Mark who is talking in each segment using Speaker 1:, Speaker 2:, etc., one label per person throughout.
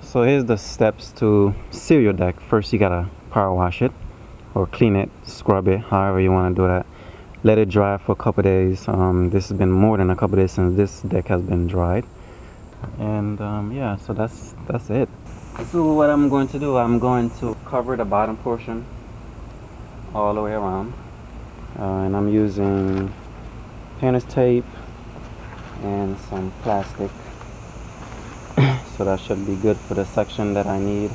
Speaker 1: So here's the steps to seal your deck. First, you gotta power wash it or clean it, scrub it, however you want to do that. Let it dry for a couple days. This has been more than a couple days since this deck has been dried. And yeah, so that's it. So what I'm going to do, I'm going to cover the bottom portion all the way around, and I'm using painter's tape and some plastic. So that should be good for the section that I need.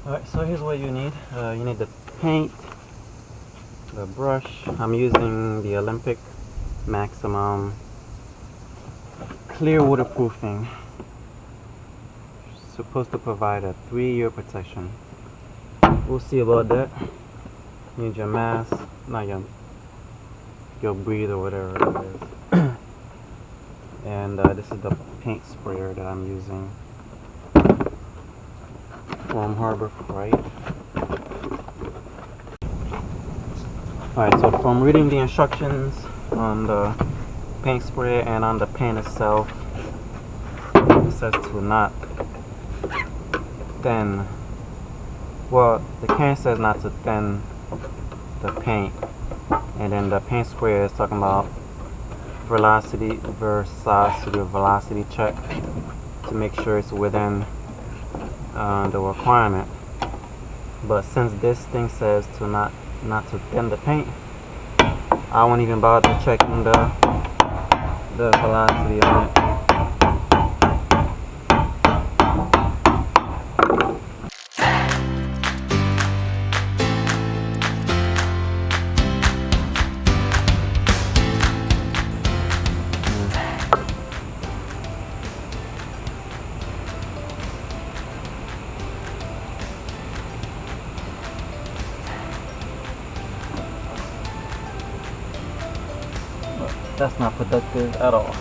Speaker 1: Alright, so here's what you need. You need the paint, the brush. I'm using the Olympic Maximum clear waterproofing. Supposed to provide a 3-year protection. We'll see about that. You need your mask, not your breathe or whatever it is. And this is the paint sprayer that I'm using from Harbor Freight. Alright, so from reading the instructions on the paint sprayer and on the paint itself, it says to not thin. Well, the can says not to thin the paint, and then the paint sprayer is talking about velocity check to make sure it's within the requirement. But since this thing says to not to thin the paint, I won't even bother checking the velocity on it. That's not productive at all.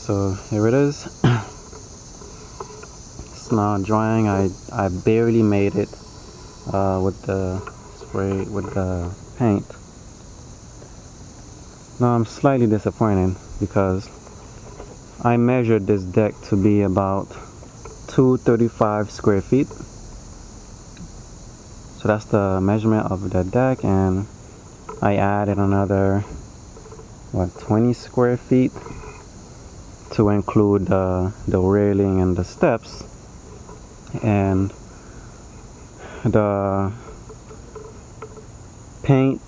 Speaker 1: so here it is. It's now drying. I barely made it with the spray, with the paint. Now I'm slightly disappointed because I measured this deck to be about 235 square feet. So that's the measurement of the deck, and I added another 20 square feet to include the railing and the steps, and the paint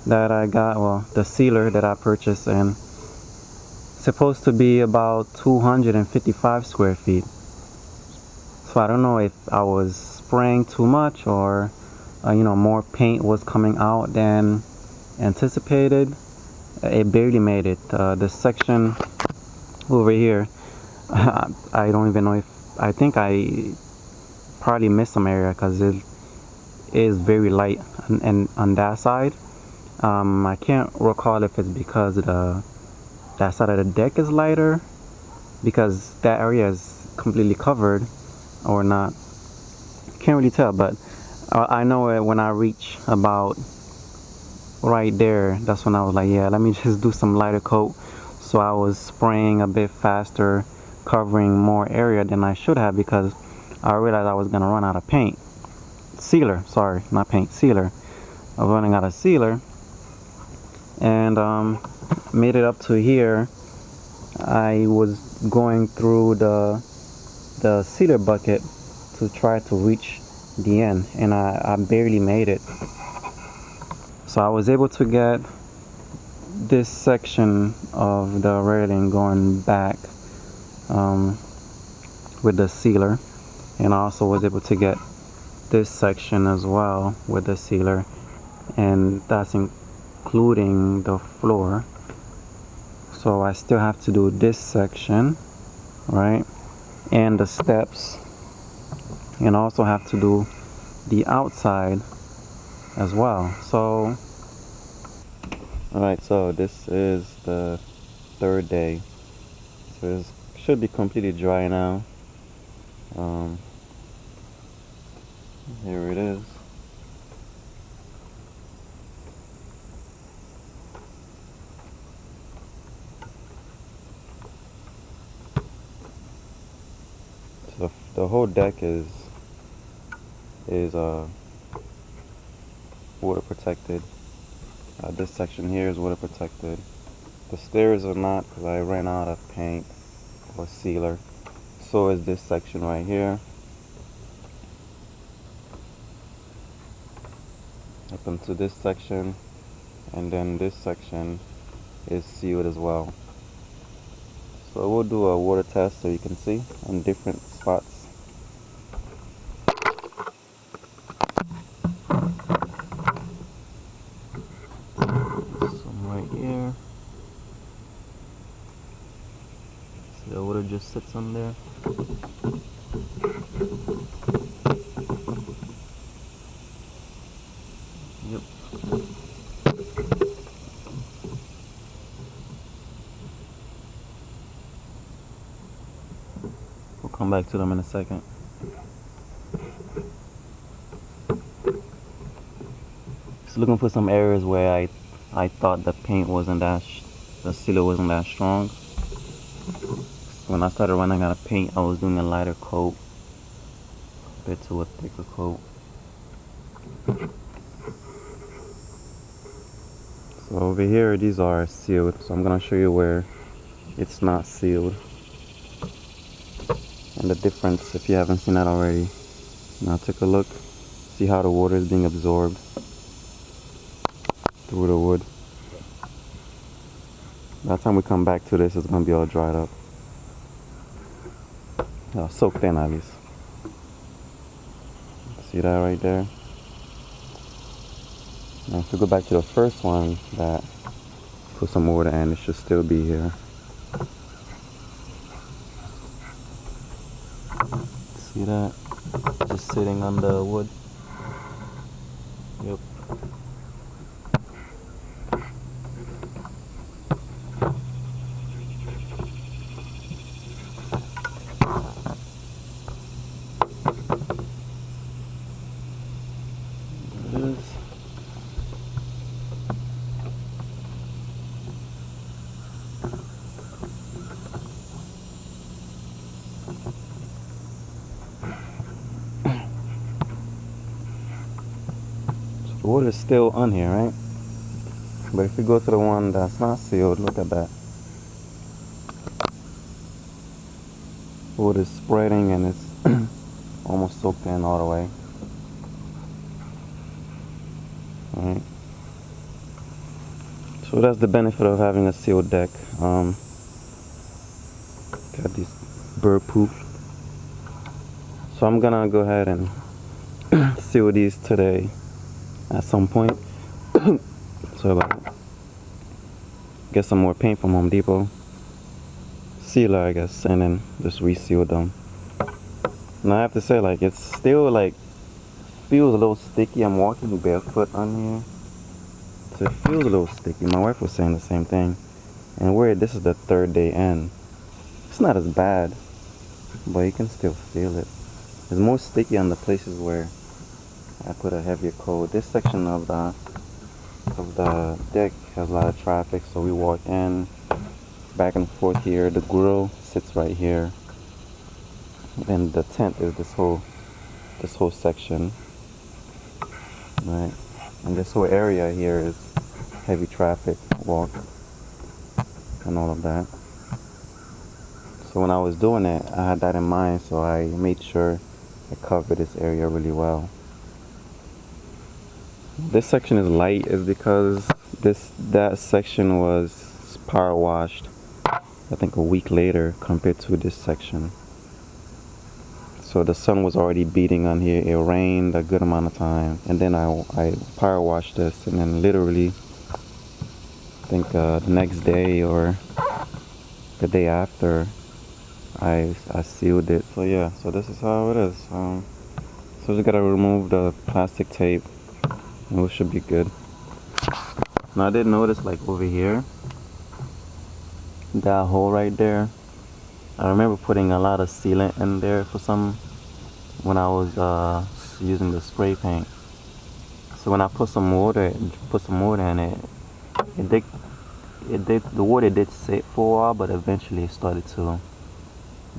Speaker 1: that I got, well, the sealer that I purchased, and supposed to be about 255 square feet. So I don't know if I was spraying too much, or more paint was coming out than anticipated. It barely made it. The section over here, I don't even know if, I think I probably missed some area because it is very light and on that side. I can't recall if it's because that side of the deck is lighter, because that area is completely covered, or not. Can't really tell, but I know it when I reach about right there, that's when I was like, yeah, let me just do some lighter coat. So I was spraying a bit faster, covering more area than I should have, because I realized I was gonna run out of paint. Sealer, sorry, not paint, sealer. I was running out of sealer, and made it up to here. I was going through the sealer bucket to try to reach the end, and I barely made it. So I was able to get this section of the railing going back with the sealer, and I also was able to get this section as well with the sealer, and that's including the floor. So I still have to do this section, right, and the steps, and also have to do the outside as well. So alright, so this is the third day. So it should be completely dry now. Here it is. So the whole deck is water protected. This section here is water protected. The stairs are not, because I ran out of paint or sealer. So is this section right here. Up into this section, and then this section is sealed as well. So we'll do a water test so you can see on different spots. Some right here. See, the water just sits on there. Yep. We'll come back to them in a second. Just looking for some areas where I thought the paint wasn't that, the sealer wasn't that strong. When I started running out of paint, I was doing a lighter coat compared to a thicker coat. So over here, these are sealed. So I'm gonna show you where it's not sealed, and the difference if you haven't seen that already. Now take a look, see how the water is being absorbed through the wood. By the time we come back to this, it's gonna be all dried up. Soaked in at least. See that right there? Now if we go back to the first one that put some water in, it should still be here. See that? Just sitting on the wood. Yep. The water is still on here, right? But if you go to the one that's not sealed, look at that. Water is spreading and it's almost soaked in all the way. Alright. So that's the benefit of having a sealed deck. Got these bird poop. So I'm gonna go ahead and seal these today at some point. So about get some more paint from Home Depot, sealer I guess, and then just reseal them. And I have to say, like, it's still like feels a little sticky. I'm walking barefoot on here, so it feels a little sticky. My wife was saying the same thing. And this is the third day in, it's not as bad, but you can still feel it. It's more sticky on the places where I put a heavier coat. This section of the deck has a lot of traffic, so we walk in, back and forth here. The grill sits right here, and the tent is this whole section, right? And this whole area here is heavy traffic walk and all of that. So when I was doing it, I had that in mind, so I made sure I covered this area really well. This section is light is because that section was power washed I think a week later compared to this section. So the sun was already beating on here. It rained a good amount of time, and then I power washed this, and then literally I think the next day or the day after I sealed it. So yeah, so this is how it is. So just gotta remove the plastic tape and we should be good. Now I did notice, like over here, that hole right there, I remember putting a lot of sealant in there when I was using the spray paint. So when I put some water in it, the water did sit for a while, but eventually it started to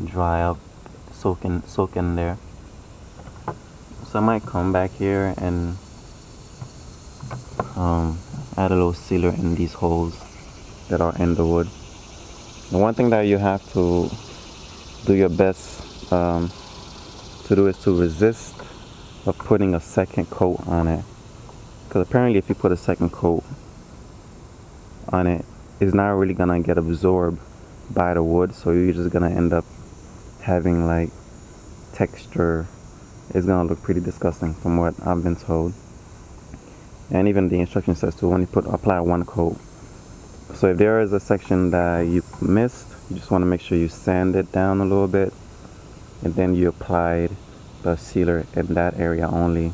Speaker 1: dry up, soak in there. So I might come back here and add a little sealer in these holes that are in the wood. The one thing that you have to do your best to do is to resist of putting a second coat on it, because apparently if you put a second coat on it, it's not really gonna get absorbed by the wood, so you're just gonna end up having like texture. It's gonna look pretty disgusting from what I've been told. And even the instruction says to only apply one coat. So if there is a section that you missed, you just want to make sure you sand it down a little bit, and then you applied the sealer in that area only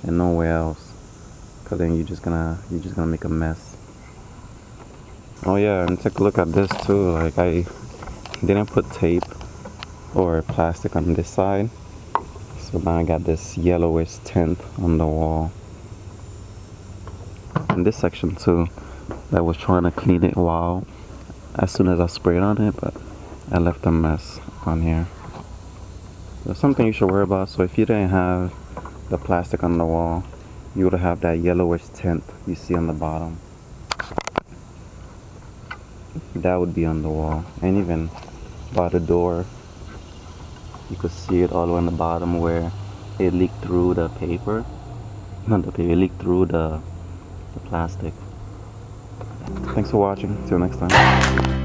Speaker 1: and nowhere else, because then you're just gonna make a mess. Oh yeah, and take a look at this too. Like, I didn't put tape or plastic on this side, so now I got this yellowish tint on the wall. And this section too, that was trying to clean it as soon as I sprayed on it, but I left a mess on here. There's something you should worry about. So if you didn't have the plastic on the wall, you would have that yellowish tint you see on the bottom. That would be on the wall, and even by the door you could see it all the way on the bottom where it leaked through the paper. Not the paper, it leaked through the plastic. Thanks for watching. Till next time.